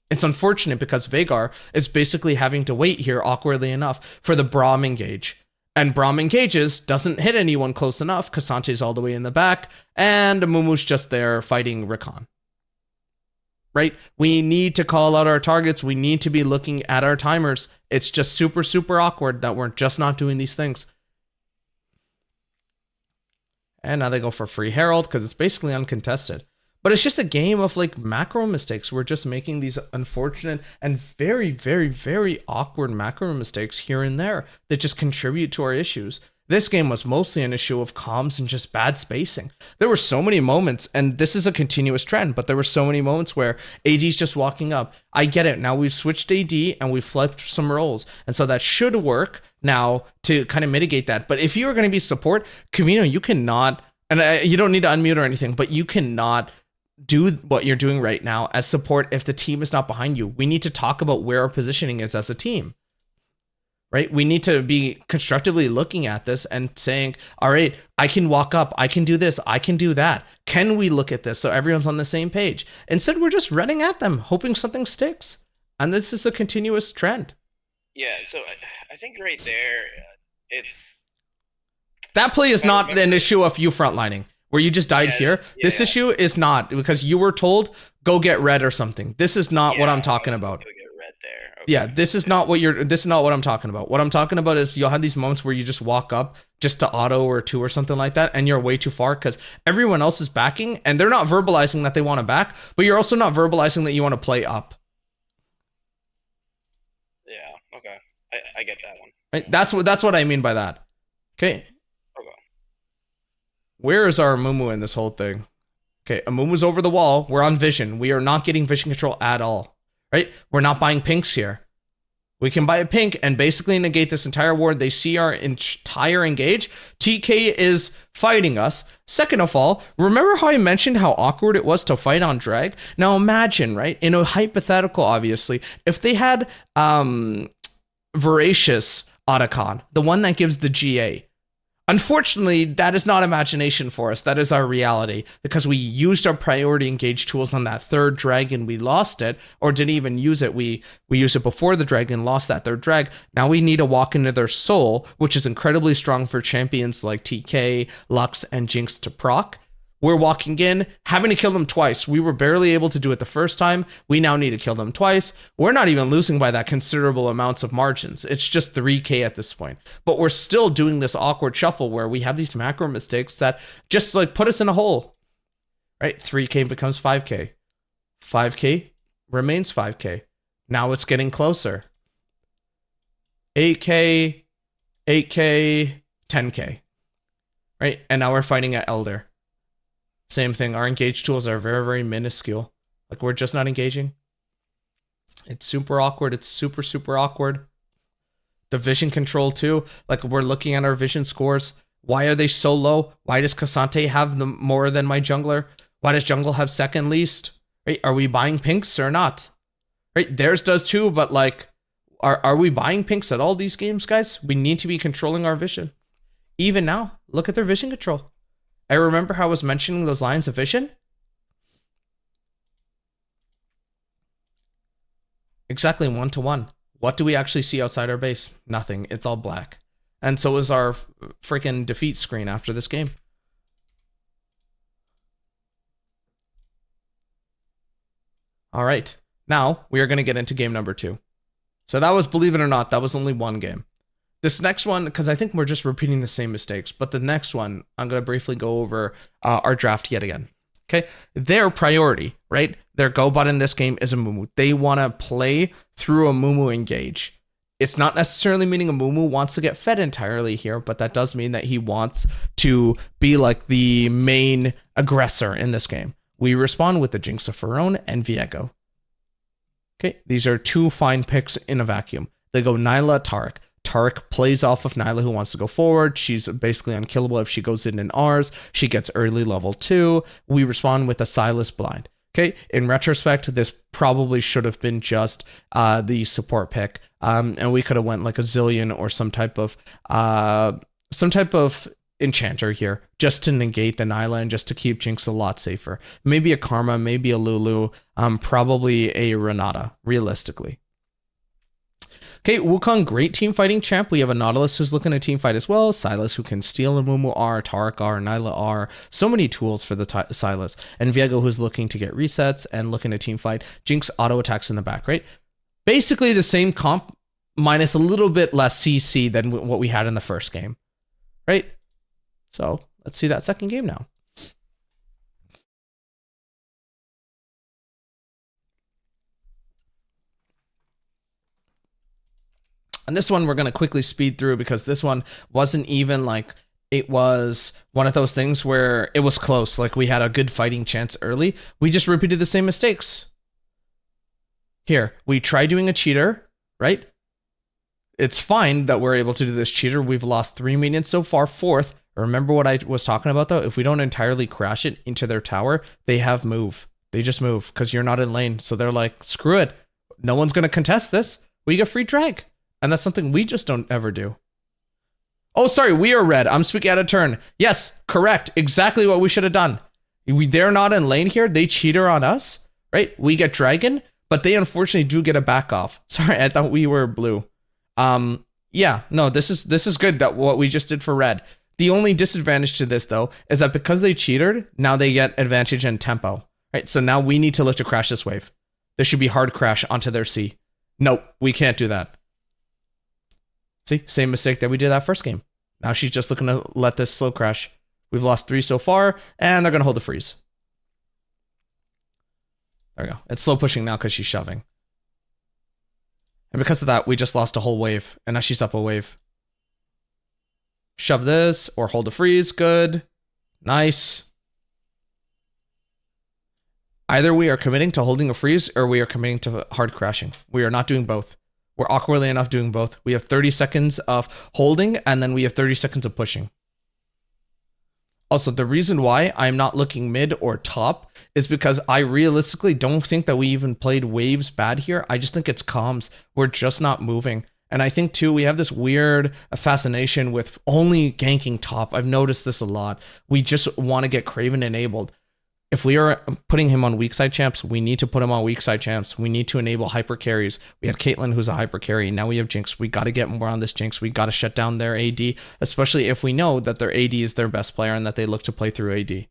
It's unfortunate because Veigar is basically having to wait here, awkwardly enough, for the Braum engage. And Braum engages, doesn't hit anyone close enough, Kasante's all the way in the back, and Mumu's just there fighting Rakan. Right? We need to call out our targets, we need to be looking at our timers. It's just super, super awkward that we're just not doing these things. And now they go for free Herald, because it's basically uncontested. But it's just a game of like macro mistakes. We're just making these unfortunate and very, very, very awkward macro mistakes here and there that just contribute to our issues. This game was mostly an issue of comms and just bad spacing. There were so many moments, and this is a continuous trend, but there were so many moments where AD's just walking up. I get it. Now we've switched AD and we've flipped some roles. And so that should work now to kind of mitigate that. But if you're going to be support, Kavino, you cannot, and you don't need to unmute or anything, but you cannot do what you're doing right now as support if the team is not behind you. We need to talk about where our positioning is as a team, right? We need to be constructively looking at this and saying, all right, I can walk up, I can do this, I can do that. Can we look at this so everyone's on the same page? Instead, we're just running at them, hoping something sticks. And this is a continuous trend. Yeah, so I think right there, it's... That play is not an issue of you frontlining. Where you just died here. This issue is not because you were told go get red or something. This is not what I'm talking about. Go get red there. Okay. Yeah, this is not what I'm talking about. What I'm talking about is you'll have these moments where you just walk up just to auto or two or something like that, and you're way too far because everyone else is backing and they're not verbalizing that they want to back, but you're also not verbalizing that you want to play up. Yeah, okay. I get that one. Right? That's what I mean by that. Okay. Where is our Mumu in this whole thing? Okay, Amumu's over the wall. We're on vision. We are not getting vision control at all. Right? We're not buying pinks here. We can buy a pink and basically negate this entire ward. They see our entire engage. TK is fighting us. Second of all, remember how I mentioned how awkward it was to fight on drag? Now imagine, right? In a hypothetical, obviously, if they had Voracious Otacon, the one that gives the GA. Unfortunately, that is not imagination for us. That is our reality because we used our priority engage tools on that third dragon. We lost it or didn't even use it. We used it before the dragon, lost that third drag. Now we need to walk into their soul, which is incredibly strong for champions like TK, Lux, and Jinx to proc. We're walking in, having to kill them twice. We were barely able to do it the first time. We now need to kill them twice. We're not even losing by that considerable amounts of margins. It's just 3K at this point. But we're still doing this awkward shuffle where we have these macro mistakes that just like put us in a hole. Right? 3K becomes 5K. 5K remains 5K. Now it's getting closer. 8K, 8K, 10K. Right? And now we're fighting at Elder. Same thing. Our engage tools are very, very minuscule. Like we're just not engaging. It's super awkward. It's super, super awkward. The vision control too. Like we're looking at our vision scores. Why are they so low? Why does Kasante have the more than my jungler? Why does jungle have second least? Right? Are we buying pinks or not? Right? Theirs does too, but like, are we buying pinks at all these games, guys? We need to be controlling our vision. Even now, look at their vision control. I remember how I was mentioning those lines of vision. Exactly 1-to-1. What do we actually see outside our base? Nothing. It's all black. And so is our freaking defeat screen after this game. All right, now we are going to get into game number 2. So that was, believe it or not, that was only one game. This next one, because I think we're just repeating the same mistakes, but the next one, I'm going to briefly go over our draft yet again. Okay, their priority, right? Their go button in this game is a Mumu. They want to play through a Mumu engage. It's not necessarily meaning a Mumu wants to get fed entirely here, but that does mean that he wants to be like the main aggressor in this game. We respond with the Jinx of Pharaoh and Viego. Okay, these are 2 fine picks in a vacuum. They go Nyla, Taric. Taric plays off of Nyla, who wants to go forward. She's basically unkillable if she goes in R's. She gets early level 2. We respond with a Silas blind. Okay, in retrospect, this probably should have been just the support pick, and we could have went like a Zillion or some type of enchanter here, just to negate the Nyla and just to keep Jinx a lot safer. Maybe a Karma, maybe a Lulu, probably a Renata, realistically. Okay, Wukong, great team fighting champ. We have a Nautilus who's looking to team fight as well. Silas who can steal a Mumu R, Taric R, Nyla R. So many tools for the Silas. And Viego who's looking to get resets and looking to team fight. Jinx auto attacks in the back, right? Basically the same comp, minus a little bit less CC than what we had in the first game, right? So let's see that second game now. And this one we're going to quickly speed through because this one wasn't even like, it was one of those things where it was close. Like we had a good fighting chance early. We just repeated the same mistakes. Here, we try doing a cheater, right? It's fine that we're able to do this cheater. We've lost 3 minions so far. 4th, remember what I was talking about though? If we don't entirely crash it into their tower, they have move. They just move because you're not in lane. So they're like, screw it. No one's going to contest this. We get free drag. And that's something we just don't ever do. Oh, sorry, we are red. I'm speaking out of turn. Yes, correct. Exactly what we should have done. They're not in lane here. They cheater on us, right? We get dragon, but they unfortunately do get a back off. Sorry, I thought we were blue. Yeah, no, this is good that what we just did for red. The only disadvantage to this though is that because they cheated, now they get advantage in tempo, right? So now we need to look to crash this wave. This should be hard crash onto their C. Nope, we can't do that. See, same mistake that we did that first game. Now she's just looking to let this slow crash. We've lost 3 so far, and they're going to hold the freeze. There we go. It's slow pushing now because she's shoving. And because of that, we just lost a whole wave, and now she's up a wave. Shove this, or hold the freeze. Good. Nice. Either we are committing to holding a freeze, or we are committing to hard crashing. We are not doing both. We're awkwardly enough doing both. We have 30 seconds of holding, and then we have 30 seconds of pushing. Also, the reason why I'm not looking mid or top is because I realistically don't think that we even played waves bad here. I just think it's comms. We're just not moving. And I think, too, we have this weird fascination with only ganking top. I've noticed this a lot. We just want to get Kraven enabled. If we are putting him on weak side champs, we need to put him on weak side champs. We need to enable hyper carries. We had Caitlyn, who's a hyper carry. Now we have Jinx. We got to get more on this Jinx. We got to shut down their AD, especially if we know that their AD is their best player and that they look to play through AD.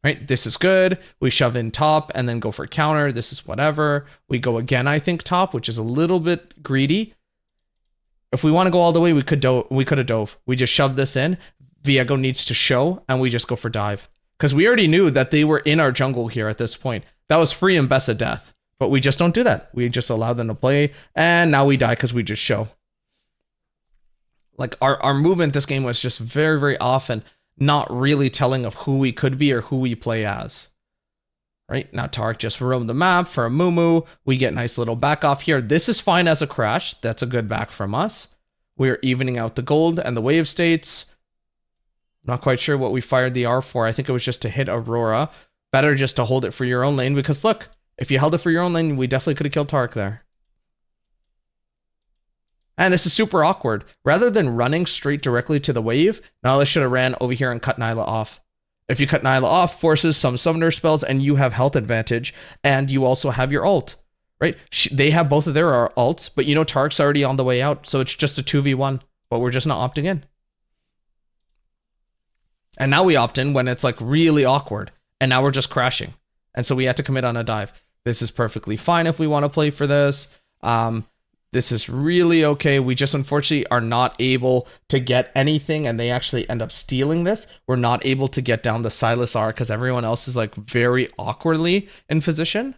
Right? This is good. We shove in top and then go for counter. This is whatever. We go again, I think, top, which is a little bit greedy. If we want to go all the way, we could have dove. We just shove this in. Viego needs to show, and we just go for dive. Because we already knew that they were in our jungle here at this point. That was free and best of death. But we just don't do that. We just allow them to play. And now we die because we just show. Like our movement this game was just very, very often not really telling of who we could be or who we play as. Right? Now Taric just roamed the map for a Mumu. We get nice little back off here. This is fine as a crash. That's a good back from us. We're evening out the gold and the wave states. Not quite sure what we fired the R for. I think it was just to hit Aurora. Better just to hold it for your own lane because look, if you held it for your own lane, we definitely could have killed Taric there. And this is super awkward. Rather than running straight directly to the wave, Nyla should have ran over here and cut Nyla off. If you cut Nyla off, forces some summoner spells and you have health advantage and you also have your ult, right? They have both of their ults, but you know Taric's already on the way out, so it's just a 2v1. but we're just not opting in. And now we opt in when it's like really awkward, and now we're just crashing. And so we had to commit on a dive. This is perfectly fine if we want to play for this. This is really okay. We just unfortunately are not able to get anything, and they actually end up stealing this. We're not able to get down the Silas R because everyone else is like very awkwardly in position.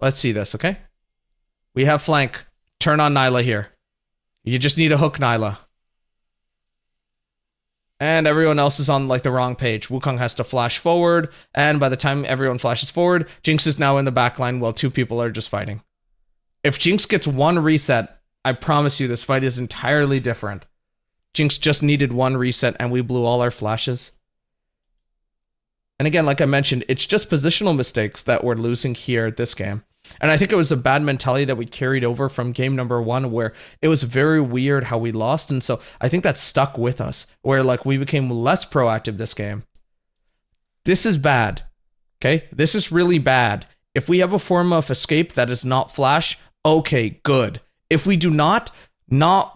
Let's see this, okay? We have flank. Turn on Nyla here. You just need a hook Nyla. And everyone else is on like the wrong page. Wukong has to flash forward, and by the time everyone flashes forward, Jinx is now in the back line while 2 people are just fighting. If Jinx gets 1 reset, I promise you this fight is entirely different. Jinx just needed 1 reset and we blew all our flashes. And again, like I mentioned, it's just positional mistakes that we're losing here this game. And I think it was a bad mentality that we carried over from game number 1 where it was very weird how we lost. And so I think that stuck with us where like we became less proactive this game. This is bad. Okay, this is really bad. If we have a form of escape that is not flash, okay, good. If we do not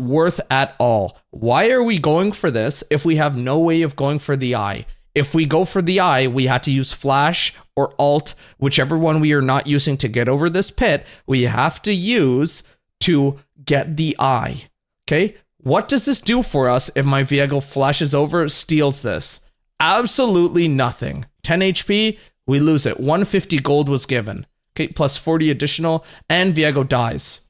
worth at all. Why are we going for this if we have no way of going for the eye? If we go for the eye, we had to use flash or alt, whichever one we are not using to get over this pit, we have to use to get the eye. Okay? What does this do for us if my Viego flashes over, steals this? Absolutely nothing. 10 HP, we lose it. 150 gold was given. Okay, plus 40 additional, and Viego dies.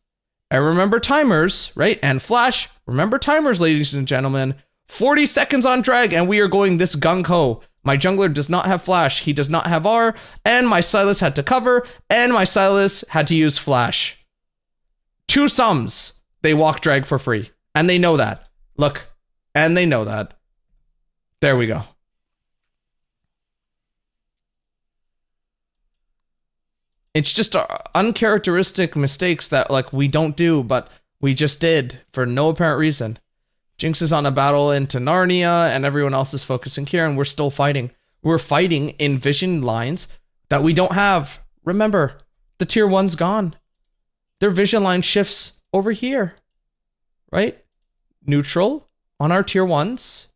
And remember timers, right? And flash, remember timers, ladies and gentlemen. 40 seconds on drag, and we are going this gung-ho. My jungler does not have flash, he does not have R, and my Sylas had to cover, and my Sylas had to use flash. 2 sums. They walk drag for free. And they know that. Look, and they know that. There we go. It's just uncharacteristic mistakes that like we don't do, but we just did for no apparent reason. Jinx is on a battle into Narnia and everyone else is focusing here and we're still fighting. We're fighting in vision lines that we don't have. Remember, the tier 1's gone. Their vision line shifts over here, right? Neutral on our tier 1s.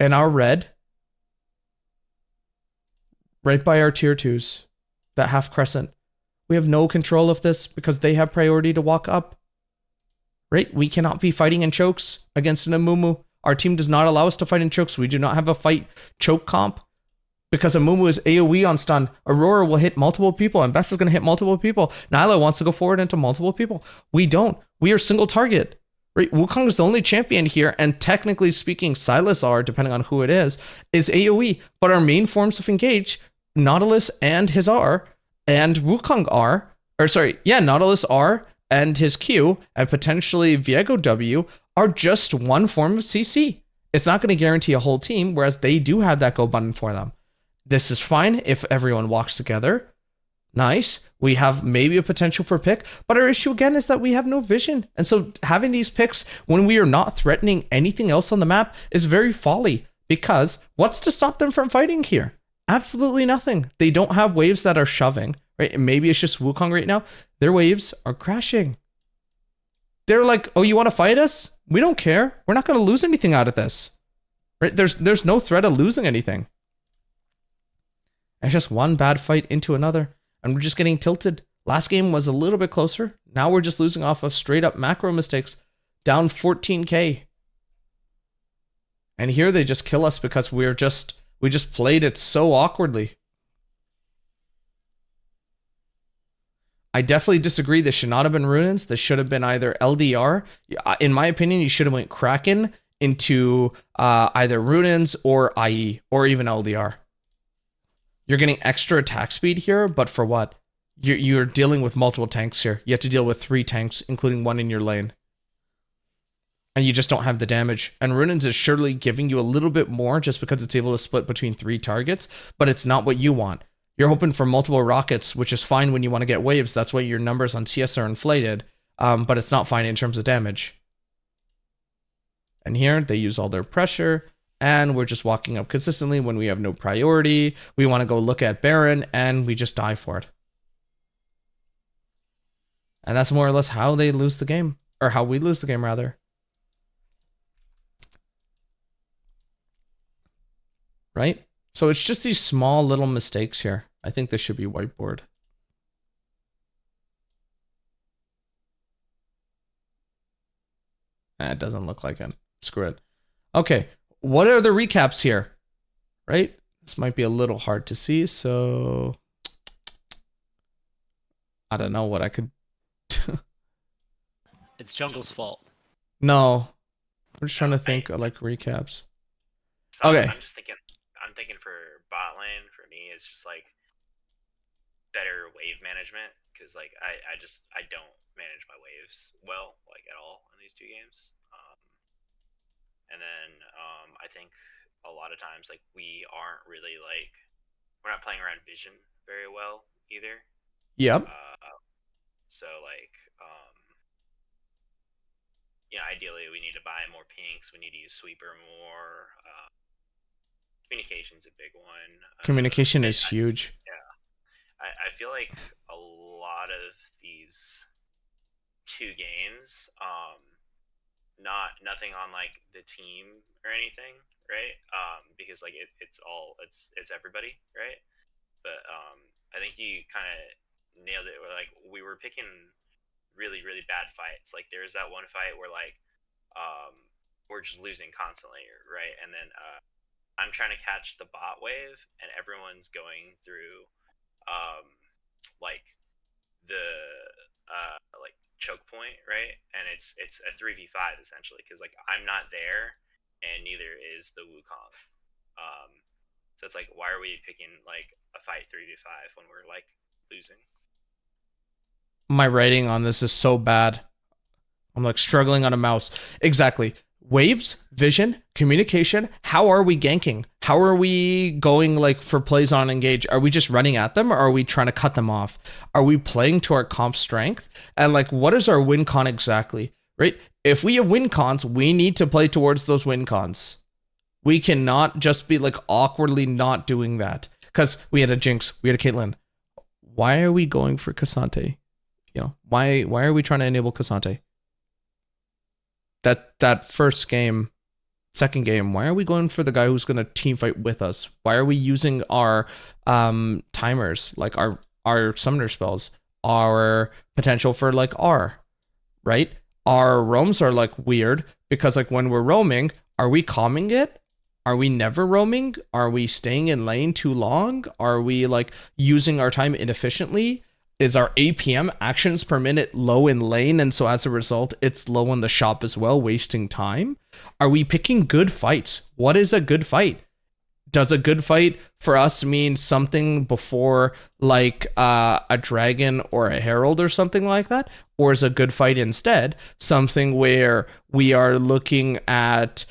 And our red right by our tier 2s, that half crescent. We have no control of this because they have priority to walk up. Right? We cannot be fighting in chokes against an Amumu. Our team does not allow us to fight in chokes. We do not have a fight choke comp because Amumu is AoE on stun. Aurora will hit multiple people and Bess is going to hit multiple people. Nyla wants to go forward into multiple people. We don't. We are single target. Right? Wukong is the only champion here, and technically speaking, Sylas R, depending on who it is AoE. But our main forms of engage, Nautilus and his R, and Wukong R, Nautilus R and his Q, and potentially Viego W, are just one form of CC. It's not going to guarantee a whole team, whereas they do have that go button for them. This is fine if everyone walks together. Nice. We have maybe a potential for pick, but our issue again is that we have no vision. And so having these picks when we are not threatening anything else on the map is very folly, because what's to stop them from fighting here? Absolutely nothing. They don't have waves that are shoving, right? And maybe it's just Wukong right now. Their waves are crashing. They're like, oh, you want to fight us? We don't care. We're not going to lose anything out of this, right? There's no threat of losing anything. It's just one bad fight into another, and we're just getting tilted. Last game was a little bit closer. Now we're just losing off of straight up macro mistakes, down 14k. And here they just kill us because we just played it so awkwardly. I definitely disagree. This should not have been Ruins. This should have been either LDR. In my opinion, you should have went Kraken into either Ruins or IE or even LDR. You're getting extra attack speed here, but for what? You're dealing with multiple tanks here. You have to deal with 3 tanks, including one in your lane. And you just don't have the damage. And Ruins is surely giving you a little bit more just because it's able to split between 3 targets, but it's not what you want. You're hoping for multiple rockets, which is fine when you want to get waves. That's why your numbers on CS are inflated, but it's not fine in terms of damage. And here, they use all their pressure, and we're just walking up consistently when we have no priority. We want to go look at Baron, and we just die for it. And that's more or less how they lose the game, or how we lose the game rather. Right? So it's just these small little mistakes here. I think this should be whiteboard. It doesn't look like it. Screw it. Okay, what are the recaps here? Right? This might be a little hard to see, so I don't know what I could. It's Jungle's fault. No, I'm just trying to No, think of like recaps. So Okay. I'm thinking for bot lane for me it's just like better wave management because like I don't manage my waves well like at all in these two games. And then I think a lot of times like we aren't really like we're not playing around vision very well either. Yep. So like you know, ideally we need to buy more pinks. We need to use sweeper more. Communication's a big one. Communication is huge. I feel like a lot of these two games, nothing on like the team or anything, right? Because like it's everybody, right? But I think you kind of nailed it. Where like we were picking really bad fights. Like there's that one fight where like we're just losing constantly, right? And then I'm trying to catch the bot wave, and everyone's going through like the like choke point, right? And it's a 3v5 essentially because like I'm not there, and neither is the Wukong. So it's like, why are we picking like a fight 3v5 when we're like losing? My writing on this is so bad. I'm like struggling on a mouse. Exactly. Waves, vision, communication. How are we ganking? How are we going like for plays on engage? Are we just running at them, or are we trying to cut them off? Are we playing to our comp strength? And like, what is our win con exactly? Right? If we have win cons, we need to play towards those win cons. We cannot just be like awkwardly not doing that. Because we had a Jinx, we had a Caitlyn. Why are we going for Cassante? You know, why are we trying to enable Cassante? That first game, second game, why are we going for the guy who's going to team fight with us? Why are we using our timers, like our summoner spells, our potential for like R, right? Our roams are like weird because like when we're roaming, are we calming it? Are we never roaming? Are we staying in lane too long? Are we like using our time inefficiently? Is our APM, actions per minute, low in lane, and so as a result it's low in the shop as well, wasting time? Are we picking good fights? What is a good fight? Does a good fight for us mean something before like a dragon or a herald or something like that? Or is a good fight instead something where we are looking at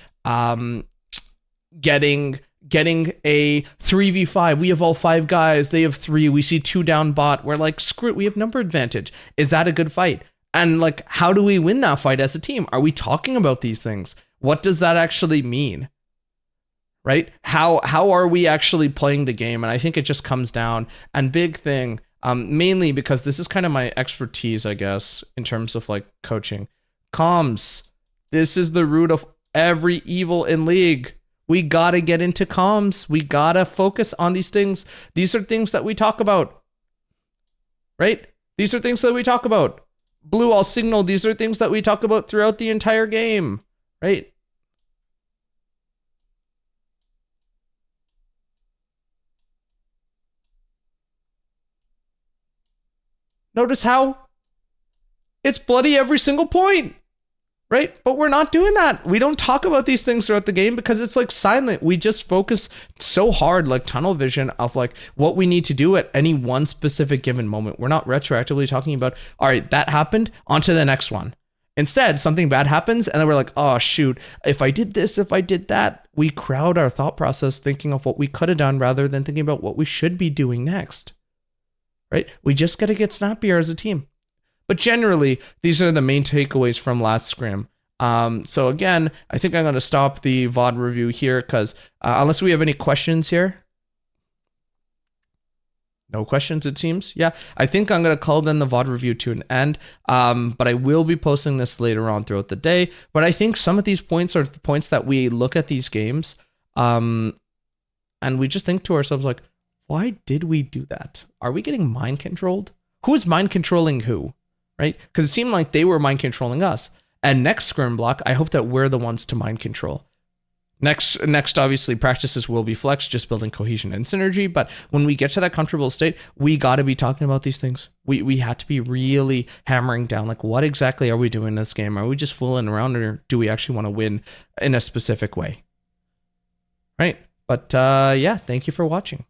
getting a 3v5? We have all 5 guys, they have 3, we see 2 down bot, we're like, screw it, we have number advantage. Is that a good fight? And like, how do we win that fight as a team? Are we talking about these things? What does that actually mean? Right? How are we actually playing the game? And I think it just comes down, and big thing, mainly because this is kind of my expertise, I guess, in terms of like coaching. Comms. This is the root of every evil in League. We gotta get into comms. We gotta focus on these things. These are things that we talk about, right? These are things that we talk about. Blue all signal. These are things that we talk about throughout the entire game, right? Notice how it's bloody every single point. Right? But we're not doing that. We don't talk about these things throughout the game because it's like silent. We just focus so hard, like tunnel vision of like what we need to do at any one specific given moment. We're not retroactively talking about, all right, that happened, on to the next one. Instead, something bad happens and then we're like, oh shoot, if I did this, if I did that, we crowd our thought process thinking of what we could have done rather than thinking about what we should be doing next. Right? We just got to get snappier as a team. But generally, these are the main takeaways from last scrim. So again, I think I'm going to stop the VOD review here because unless we have any questions here. No questions, it seems. Yeah, I think I'm going to call then the VOD review to an end, but I will be posting this later on throughout the day. But I think some of these points are the points that we look at these games and we just think to ourselves, like, why did we do that? Are we getting mind controlled? Who is mind controlling who, right? Because it seemed like they were mind controlling us. And next scrim block, I hope that we're the ones to mind control. Next, obviously, practices will be flex, just building cohesion and synergy. But when we get to that comfortable state, we got to be talking about these things. We had to be really hammering down, like, what exactly are we doing in this game? Are we just fooling around, or do we actually want to win in a specific way? Right? But yeah, thank you for watching.